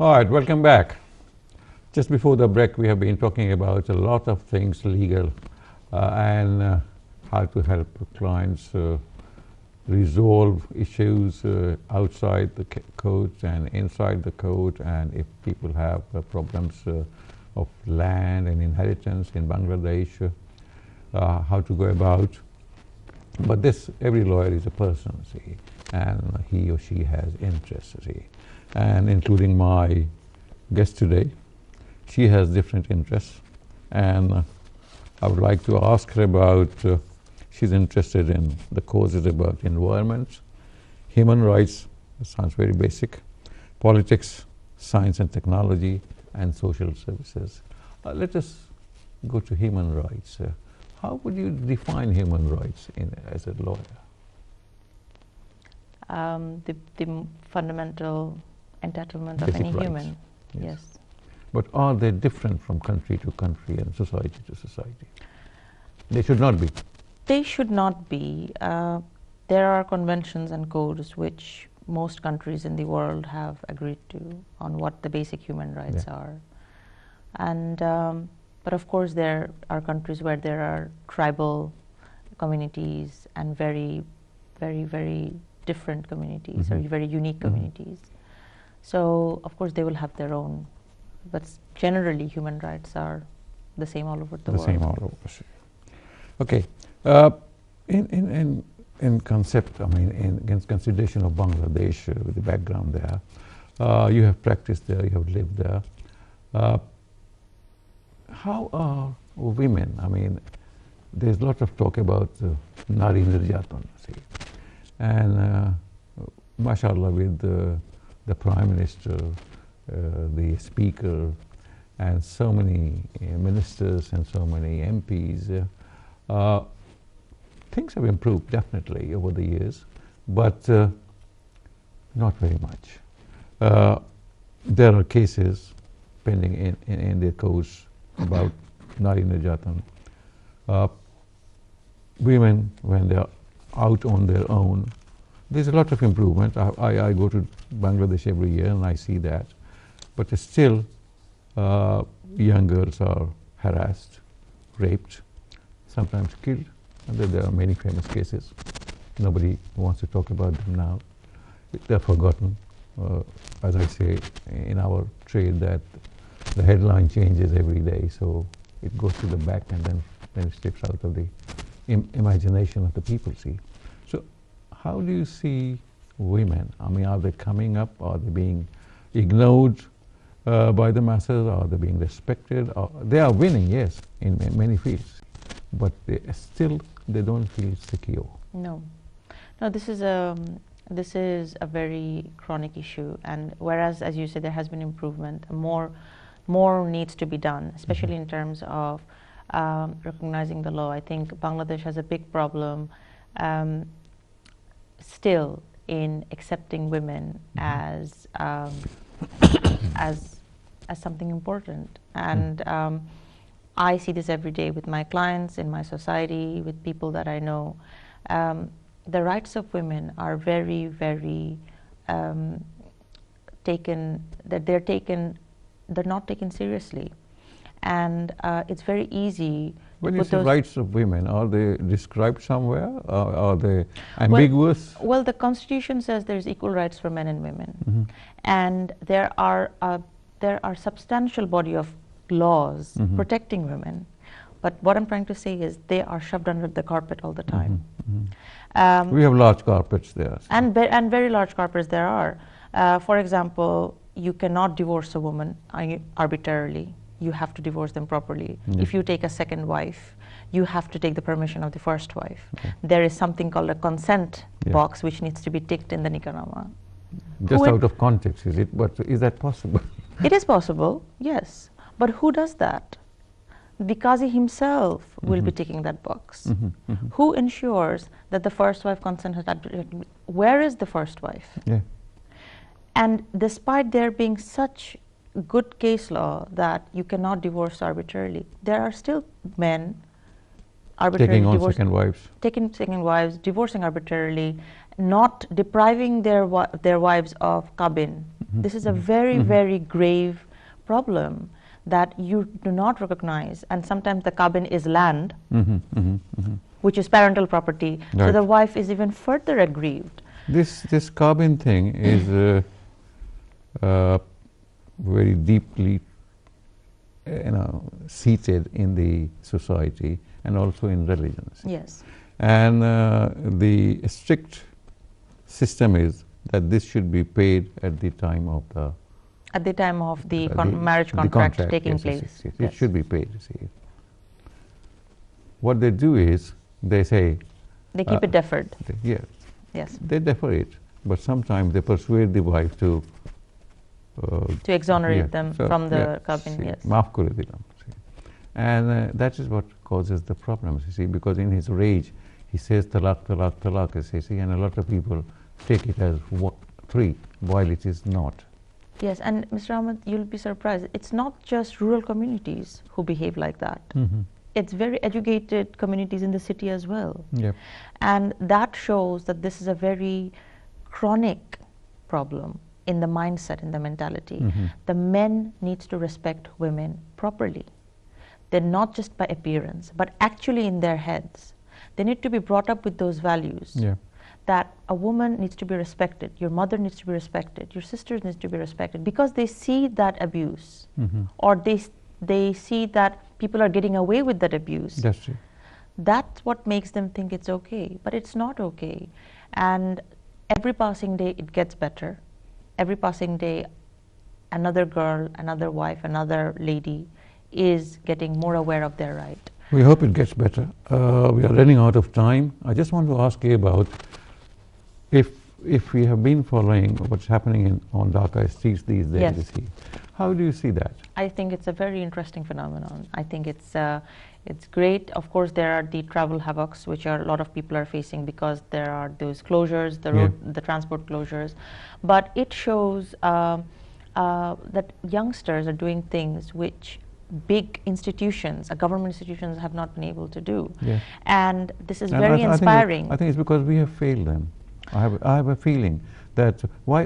All right, welcome back. Just before the break, we have been talking about a lot of things legal and how to help clients resolve issues outside the code and inside the code, and if people have problems of land and inheritance in Bangladesh, how to go about. But every lawyer is a person, see, and he or she has interests, see, and including my guest today, she has different interests, and I would like to ask her about, she's interested in the causes about environment, human rights, that sounds very basic, politics, science and technology, and social services. Let us go to human rights. How would you define human rights as a lawyer? The fundamental entitlement of any human, yes. But are they different from country to country and society to society? They should not be. They should not be. There are conventions and codes which most countries in the world have agreed to on what the basic human rights are. And but of course there are countries where there are tribal communities and very, very, very different communities, or very unique communities. So of course they will have their own, but generally human rights are the same all over the world. The same all over. Okay. In concept, I mean, in consideration of Bangladesh, with the background there, you have practiced there, you have lived there. How are women? I mean, there's a lot of talk about Nari Nirjatan, see, and mashallah, with the Prime Minister, the Speaker, and so many ministers and so many MPs, things have improved definitely over the years, but not very much. There are cases pending in the courts about Nari Nirjatan. Women, when they are out on their own, there's a lot of improvement. I go to Bangladesh every year and I see that. But still, young girls are harassed, raped, sometimes killed. And there are many famous cases. Nobody wants to talk about them now. They're forgotten. As I say in our trade, that the headline changes every day, so it goes to the back and then it slips out of the imagination of the people, see. So how do you see women? I mean, are they coming up? Are they being ignored by the masses? Are they being respected? They are winning, yes, in many fields, but they don't feel secure. No, this is a very chronic issue, and whereas, as you said, there has been improvement, more needs to be done, especially in terms of recognizing the law. I think Bangladesh has a big problem still in accepting women as something important, and I see this every day with my clients, in my society, with people that I know. The rights of women are very, very they're not taken seriously, and it's very easy. When you say rights of women, are they described somewhere? Are they ambiguous? Well, the Constitution says there's equal rights for men and women, and there are substantial body of laws protecting women. But what I'm trying to say is they are shoved under the carpet all the time. We have large carpets there. And very large carpets there are. For example, you cannot divorce a woman arbitrarily. You have to divorce them properly. If you take a second wife, you have to take the permission of the first wife. There is something called a consent box which needs to be ticked in the Nicaragua. Just out of context, is it? But is that possible? It is possible, yes. But who does that? The Qazi himself will be ticking that box. Who ensures that the first wife consent has been? Where is the first wife? And despite there being such good case law that you cannot divorce arbitrarily, there are still men arbitrarily taking second wives, divorcing arbitrarily, not depriving their wives of kabin, This is a very, very grave problem that you do not recognize. And sometimes the cabin is land, which is parental property. Right. So the wife is even further aggrieved. This cabin thing is very deeply seated in the society and also in religions. Yes. And the strict system is that this should be paid at the time of the marriage contract taking yes, place. Yes. It should be paid. See. What they do is they say they keep it deferred. Yes, they defer it, but sometimes they persuade the wife to exonerate them from the cabin. Yes. Maaf kare dilam. And that is what causes the problems. You see, because in his rage he says talaq, talaq, talaq. You see, and a lot of people take it as 3, while it is not. Yes, and Mr. Ahmad, you'll be surprised. It's not just rural communities who behave like that. It's very educated communities in the city as well. Yep. And that shows that this is a very chronic problem in the mindset, in the mentality. The men needs to respect women properly. They're not just by appearance, but actually in their heads. They need to be brought up with those values. Yeah. That a woman needs to be respected, your mother needs to be respected, your sisters needs to be respected, because they see that abuse, or they see that people are getting away with that abuse. That's true. That's what makes them think it's okay, but it's not okay. And every passing day it gets better. Every passing day another girl, another wife, another lady is getting more aware of their right. We hope it gets better. We are running out of time. I just want to ask you about if we have been following what's happening on Dhaka streets these days. Yes. You see, how do you see that? I think it's a very interesting phenomenon. I think it's great. Of course, there are the travel havocs, which a lot of people are facing because there are those closures, the transport closures. But it shows that youngsters are doing things which big institutions, government institutions, have not been able to do. Yeah. And this is very inspiring. I think it's because we have failed them. I have a feeling that why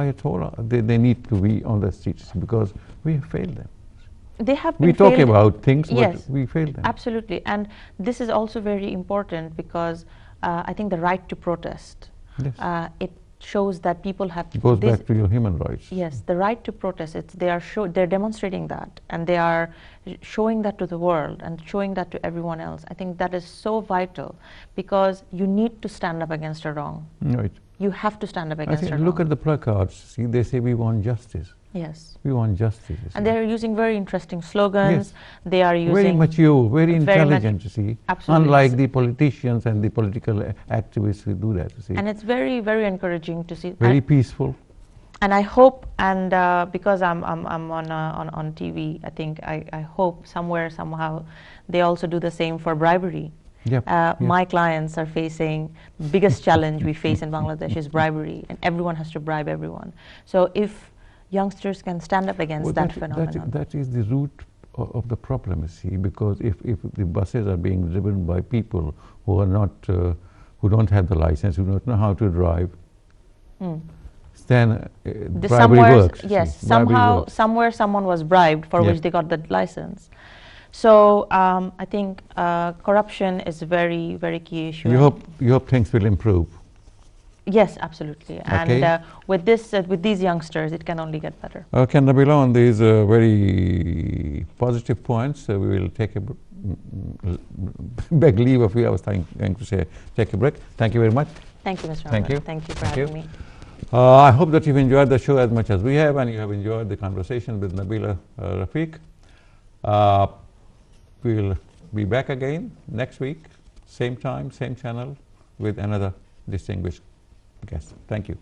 at all they need to be on the streets, because we have failed them. They have been we talk about things, yes, but we failed them. Absolutely. And this is also very important because I think the right to protest, Yes. it shows that people have... It goes back to your human rights. Yes, the right to protest, they're demonstrating that, and they are showing that to the world and showing that to everyone else. I think that is so vital, because you need to stand up against a wrong. Right. You have to stand up against a wrong. Look at the placards. See, they say we want justice. Yes. We want justice. And they're using very interesting slogans. Yes. They are using... Very mature, very intelligent, you see. Absolutely. Unlike the politicians and the political activists who do that, you see. And it's very, very encouraging to see. Very peaceful. And I hope, and because I'm on TV, I think I hope somewhere, somehow, they also do the same for bribery. Yep. My clients are facing the biggest challenge we face in Bangladesh is bribery, and everyone has to bribe everyone. So if youngsters can stand up against that phenomenon. That is the root of the problem, you see, because if the buses are being driven by people who are not, who don't have the license, who don't know how to drive, then bribery works. Yes, somewhere someone was bribed for which they got the license. So I think corruption is a very, very key issue. You hope things will improve. Yes, absolutely. Okay. And with these youngsters, it can only get better. Okay, Nabila, on these very positive points, we will take a beg leave of you. I was going to say take a break. Thank you very much. Thank you, Mr. Thank Ahmad. you. Thank you for having me. I hope that you've enjoyed the show as much as we have, and you have enjoyed the conversation with Nabila Rafique. We'll be back again next week, same time, same channel, with another distinguished guest. Thank you.